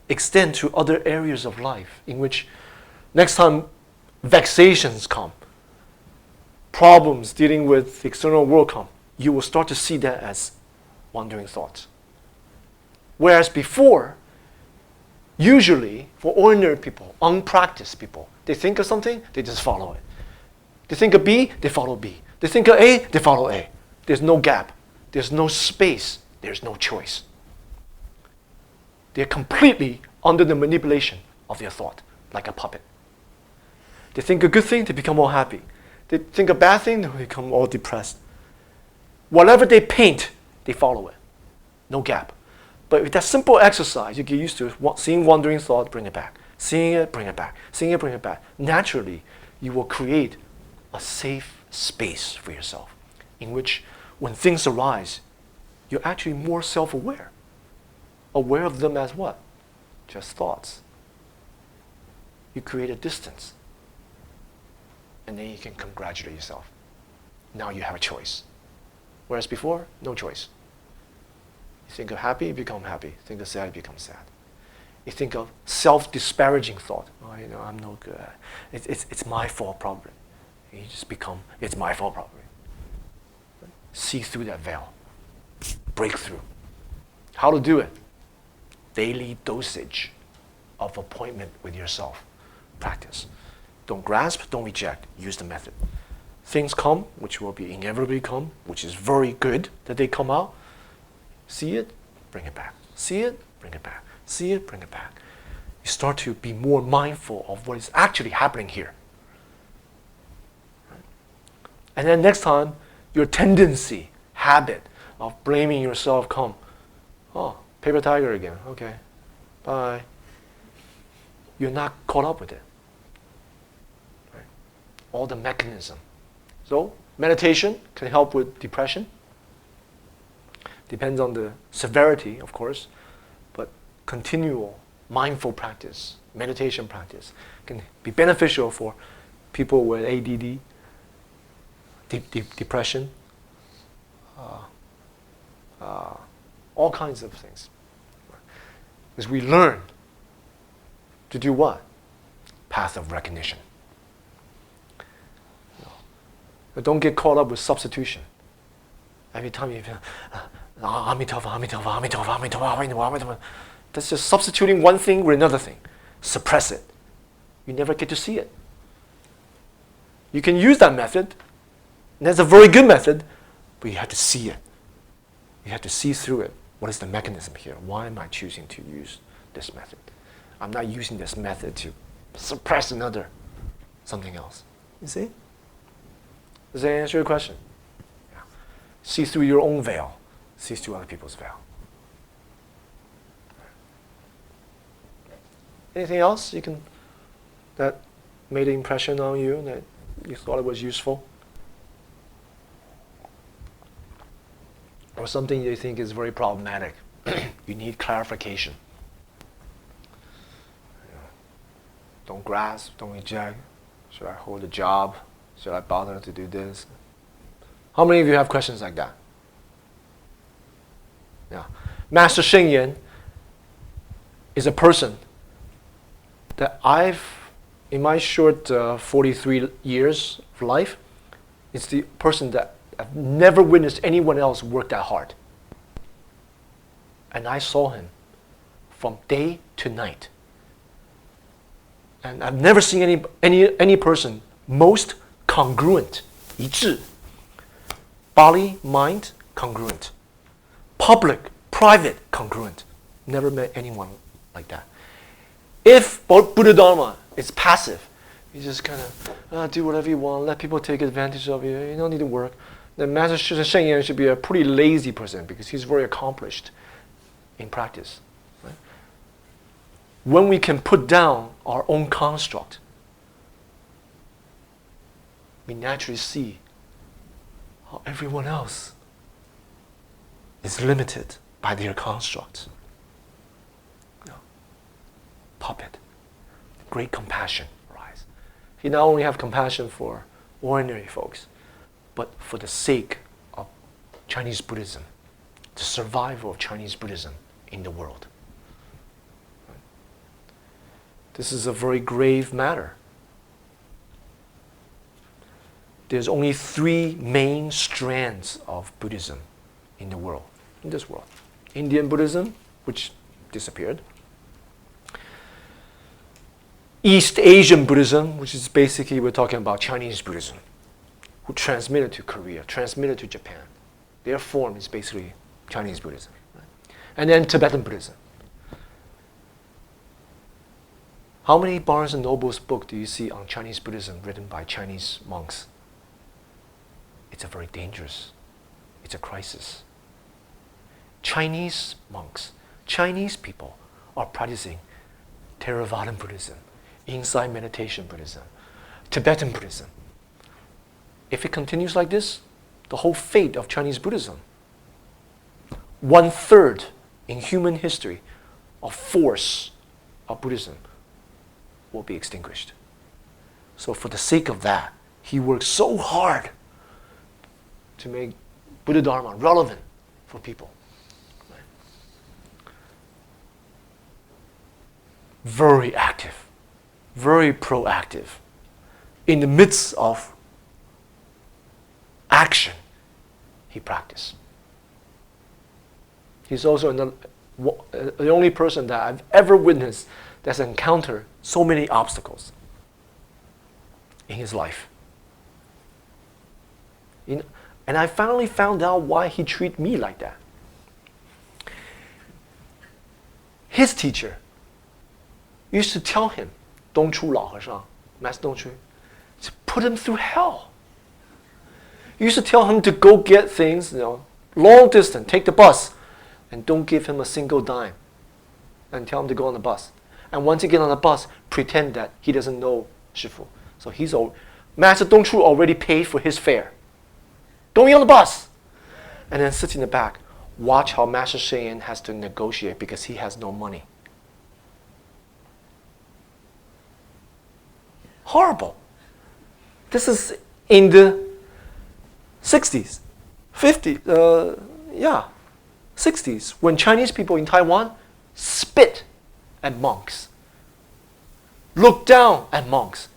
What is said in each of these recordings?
extend to other areas of life in which next time vexations come, problems dealing with the external world come, you will start to see that as wandering thoughts. Whereas before, usually for ordinary people, unpracticed people, they think of something, they just follow it. They think of B, they follow B. They think of A, they follow A. There's no gap. There's no space. There's no choice. They're completely under the manipulation of their thought, like a puppet. They think a good thing, they become all happy. They think a bad thing, they become all depressed. Whatever they paint, they follow it. No gap. But with that simple exercise, you get used to seeing wandering thought, bring it back. Seeing it, bring it back. Seeing it, bring it back. Naturally, you will create a safe space for yourself in which when things arise, you're actually more self-aware. Aware of them as what? Just thoughts. You create a distance. And then you can congratulate yourself. Now you have a choice. Whereas before, no choice. You think of happy, you become happy. Think of sad, you become sad. You think of self-disparaging thought. Oh, I'm no good. It's my fault probably. You just become, it's my fault probably. See through that veil. Break through. How to do it? Daily dosage of appointment with yourself. Practice. Don't grasp, don't reject. Use the method. Things come, which will be inevitably come, which is very good that they come out. See it, bring it back. See it, bring it back. See it, bring it back. You start to be more mindful of what is actually happening here. And then next time, your tendency, habit of blaming yourself come. Oh, paper tiger again. Okay, bye. You're not caught up with it. Right? All the mechanism. So meditation can help with depression. Depends on the severity, of course, but continual mindful practice, meditation practice can be beneficial for people with ADD, depression, all kinds of things. Because we learn to do what? Path of recognition. But don't get caught up with substitution. Every time you feel, Amitabha, Amitabha, Amitabha, Amitabha, Amitabha. That's just substituting one thing with another thing. Suppress it. You never get to see it. You can use that method, and that's a very good method, but you have to see it. You have to see through it. What is the mechanism here? Why am I choosing to use this method? I'm not using this method to suppress something else. You see? Does that answer your question? Yeah. See through your own veil. See through other people's veil. Anything else that made an impression on you, that you thought it was useful? Or something you think is very problematic? You need clarification. Don't grasp, don't reject. Should I hold a job? Should I bother to do this? How many of you have questions like that? Yeah. Master Sheng Yen is a person that in my short 43 years of life, it's the person that I've never witnessed anyone else work that hard. And I saw him from day to night. And I've never seen any person most congruent, 一致. Body, mind, congruent. Public, private, congruent. Never met anyone like that. If Buddha Dharma is passive, you just kind of do whatever you want, let people take advantage of you, you don't need to work, then Master Sheng Yen should be a pretty lazy person because he's very accomplished in practice. Right? When we can put down our own construct, we naturally see how everyone else is limited by their constructs. Puppet. Great compassion arise. He not only have compassion for ordinary folks, but for the sake of Chinese Buddhism, the survival of Chinese Buddhism in the world. This is a very grave matter. There's only 3 main strands of Buddhism in the world, in this world. Indian Buddhism, which disappeared. East Asian Buddhism, which is basically, we're talking about Chinese Buddhism, who transmitted to Korea, transmitted to Japan. Their form is basically Chinese Buddhism. Right? And then Tibetan Buddhism. How many Barnes and Noble's book do you see on Chinese Buddhism written by Chinese monks? It's a very dangerous, it's a crisis. Chinese monks, Chinese people are practicing Theravadan Buddhism, insight meditation Buddhism, Tibetan Buddhism. If it continues like this, the whole fate of Chinese Buddhism, 1/3 in human history of force of Buddhism will be extinguished. So for the sake of that, he works so hard to make Buddha Dharma relevant for people. Right? Very active, very proactive. In the midst of action, he practiced. He's also the only person that I've ever witnessed that's encountered so many obstacles in his life. And I finally found out why he treated me like that. His teacher used to tell him, 东出老和尚, Master Dong Chu, to put him through hell. He used to tell him to go get things, long distance, take the bus, and don't give him a single dime, and tell him to go on the bus. And once he gets on the bus, pretend that he doesn't know Shifu. So Master Dong Chu already paid for his fare. Don't get on the bus. And then sit in the back. Watch how Master Sheng Yen has to negotiate because he has no money. Horrible. This is in the 60s, 50s, 60s, when Chinese people in Taiwan spit at monks, look down at monks.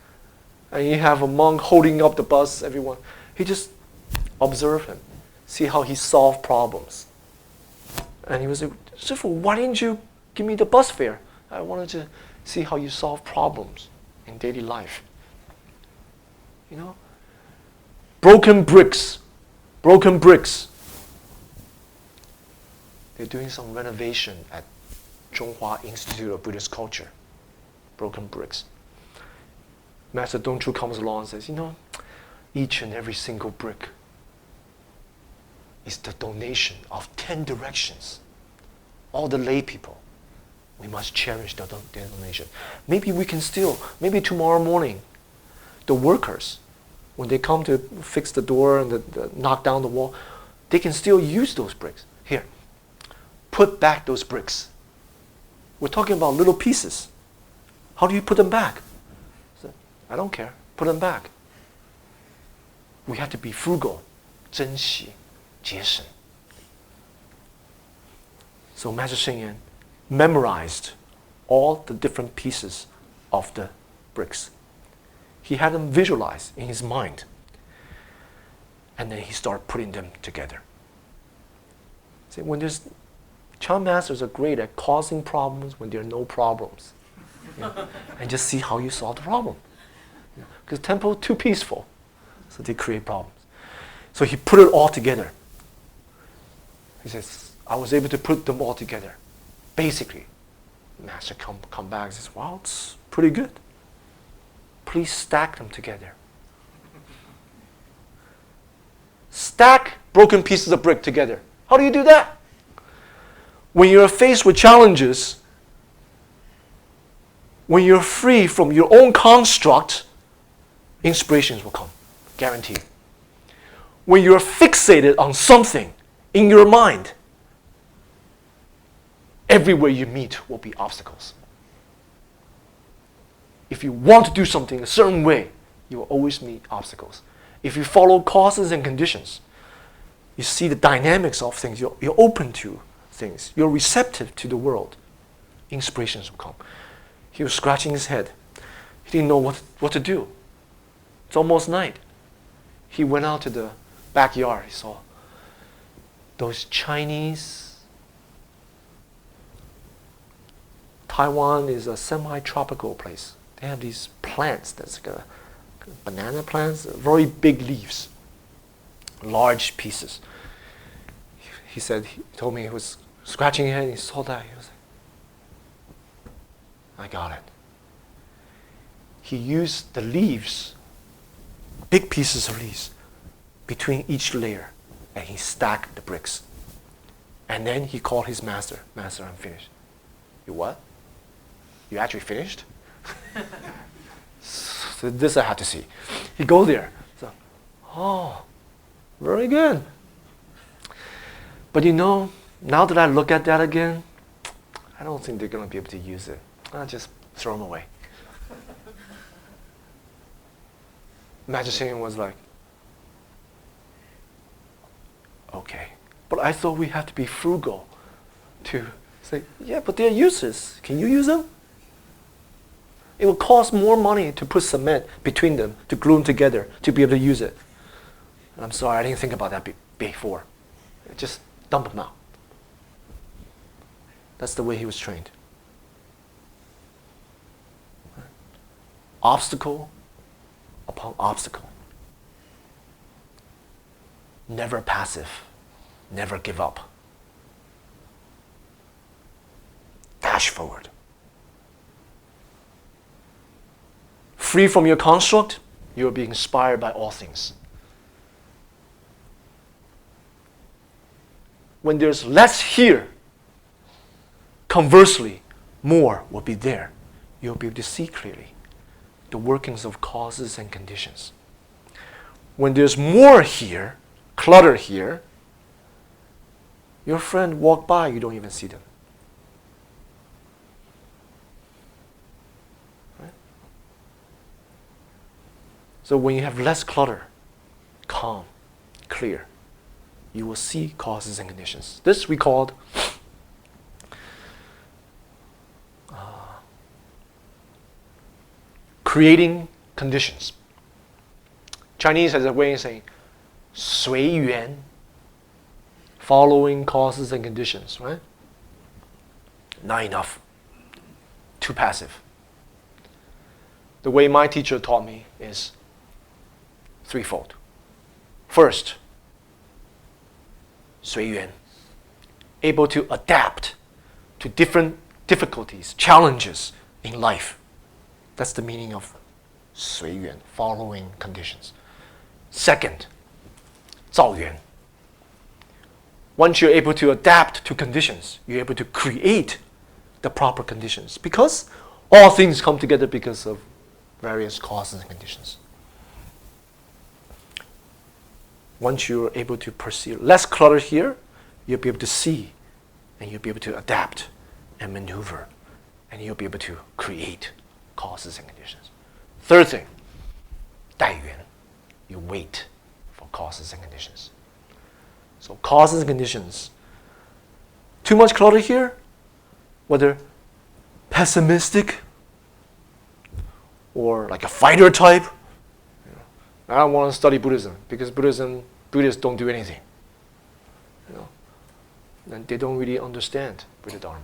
And you have a monk holding up the bus, everyone. He just observe him, see how he solved problems. And he was like, Shifu, why didn't you give me the bus fare? I wanted to see how you solve problems in daily life. Broken bricks. They're doing some renovation at Zhonghua Institute of Buddhist Culture. Broken bricks. Master Dong Chu comes along and says, each and every single brick is the donation of 10 directions. All the lay people, we must cherish their donation. Maybe tomorrow morning, the workers, when they come to fix the door and knock down the wall, they can still use those bricks. Here, put back those bricks. We're talking about little pieces. How do you put them back? I don't care. Put them back. We have to be frugal. 珍惜, 节省. So Master Sheng Yen memorized all the different pieces of the bricks. He had them visualized in his mind. And then he started putting them together. See, Chan masters are great at causing problems when there are no problems. And just see how you solve the problem. Because the temple is too peaceful. So they create problems. So he put it all together. He says, I was able to put them all together. Basically, Master come back and says, wow, it's pretty good. Please stack them together. Stack broken pieces of brick together. How do you do that? When you're faced with challenges, when you're free from your own construct, inspirations will come, guaranteed. When you're fixated on something in your mind, everywhere you meet will be obstacles. If you want to do something a certain way, you will always meet obstacles. If you follow causes and conditions, you see the dynamics of things, you're open to things, you're receptive to the world, inspirations will come. He was scratching his head. He didn't know what to do. It's almost night. He went out to the backyard. He saw those Chinese. Taiwan is a semi-tropical place. They have these plants that's like a banana plants, very big leaves, large pieces. He told me he was scratching his head. He saw that. He was like, I got it. He used the leaves, big pieces of leaves, between each layer, and he stacked the bricks. And then he called his master. Master, I'm finished. You what? You actually finished? So this I had to see. He go there. So, oh, very good. But now that I look at that again, I don't think they're going to be able to use it. I'll just throw them away. Magician was like, okay. But I thought we had to be frugal to say, yeah, but they're useless. Can you use them? It will cost more money to put cement between them, to glue them together, to be able to use it. And I'm sorry, I didn't think about that before. Just dump them out. That's the way he was trained. Obstacle upon obstacle. Never passive. Never give up. Dash forward. Free from your construct, you will be inspired by all things. When there's less here, conversely, more will be there. You'll be able to see clearly the workings of causes and conditions. When there's more here, clutter here, your friend walk by, you don't even see them. Right? So when you have less clutter, calm, clear, you will see causes and conditions. This we called creating conditions. Chinese has a way of saying 随缘, following causes and conditions, right? Not enough. Too passive. The way my teacher taught me is threefold. First, 随缘, able to adapt to different difficulties, challenges in life. That's the meaning of 随缘, following conditions. Second, 造缘. Once you're able to adapt to conditions, you're able to create the proper conditions, because all things come together because of various causes and conditions. Once you're able to perceive less clutter here, you'll be able to see, and you'll be able to adapt and maneuver, and you'll be able to create causes and conditions. Third thing, 待缘. You wait for causes and conditions. So causes and conditions. Too much clutter here, whether pessimistic or like a fighter type. I don't want to study Buddhism because Buddhists don't do anything. And they don't really understand Buddha Dharma.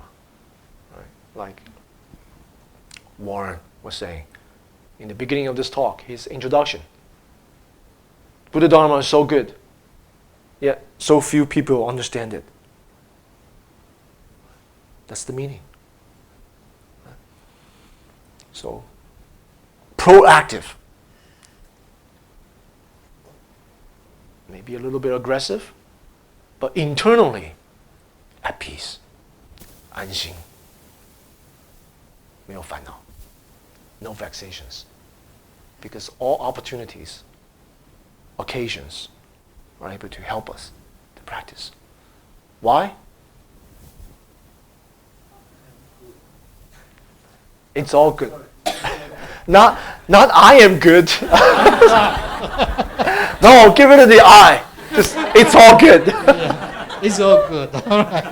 Right? Like Warren was saying in the beginning of this talk, his introduction. Buddha Dharma is so good, yet so few people understand it. That's the meaning. So, proactive. Maybe a little bit aggressive, but internally at peace. 安心. 没有烦恼. No vexations. Because all opportunities, occasions, are able to help us to practice. Why? It's all good. Not I am good. No, give it to the I. Just, it's all good. It's all good. All right.